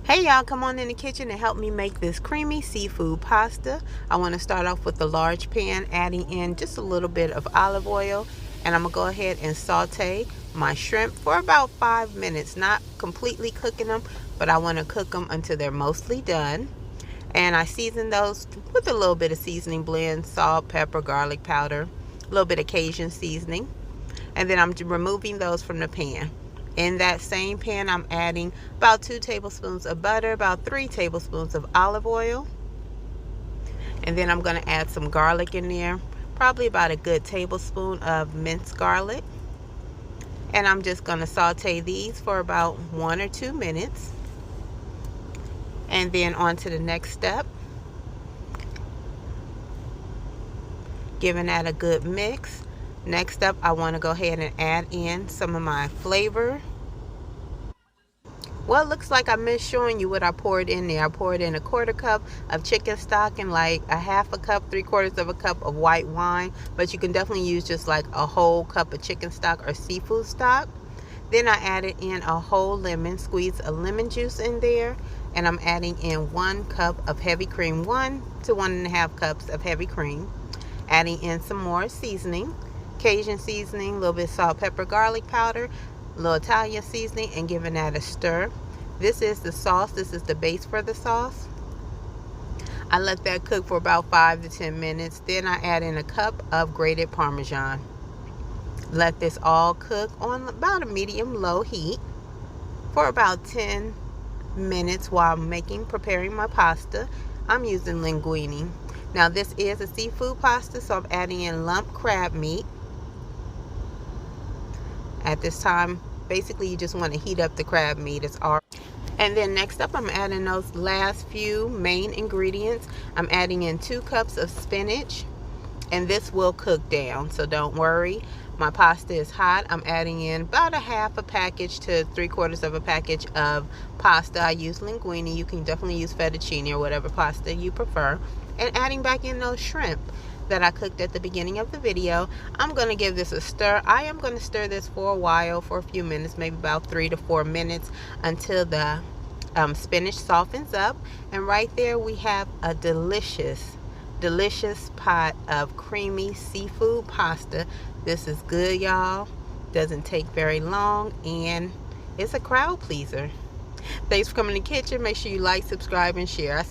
Hey y'all, come on in the kitchen and help me make this creamy seafood pasta. I want to start off with the large pan, adding in just a little bit of olive oil, and I'm going to go ahead and saute my shrimp for about 5 minutes, not completely cooking them, but I want to cook them until they're mostly done. And I season those with a little bit of seasoning blend, salt, pepper, garlic powder, a little bit of Cajun seasoning, and then I'm removing those from the pan. In that same pan, I'm adding about 2 tablespoons of butter, about 3 tablespoons of olive oil, and then I'm going to add some garlic in there, probably about a good tablespoon of minced garlic, and I'm just going to saute these for about 1 or 2 minutes, and then on to the next step, giving that a good mix. Next up, I want to go ahead and add in some of my flavor. Well, it looks like I missed showing you what I poured in there. I poured in a 1/4 cup of chicken stock and like a 1/2 cup, 3/4 of a cup of white wine. But you can definitely use just like a whole cup of chicken stock or seafood stock. Then I added in a whole lemon, squeeze a lemon juice in there. And I'm adding in 1 cup of heavy cream, 1 to 1.5 cups of heavy cream. Adding in some more seasoning, Cajun seasoning, a little bit of salt, pepper, garlic powder, a little Italian seasoning, and giving that a stir. This is the sauce. This is the base for the sauce. I let that cook for about 5 to 10 minutes. Then I add in a cup of grated Parmesan. Let this all cook on about a medium-low heat for about 10 minutes while I'm preparing my pasta. I'm using linguine. Now this is a seafood pasta, so I'm adding in lump crab meat. At this time, basically you just want to heat up the crab meat. And then next up, I'm adding those last few main ingredients. I'm adding in 2 cups of spinach, and this will cook down, so don't worry. My pasta is hot. I'm adding in about a 1/2 package to 3/4 of a package of pasta. I use linguine. You can definitely use fettuccine or whatever pasta you prefer. And adding back in those shrimp that I cooked at the beginning of the video. I'm going to give this a stir. I am going to stir this for a while, for a few minutes, maybe about 3 to 4 minutes, until the spinach softens up. And right there we have a delicious pot of creamy seafood pasta. This is good, y'all. Doesn't take very long, and it's a crowd pleaser. Thanks for coming to the kitchen. Make sure you like, subscribe, and share.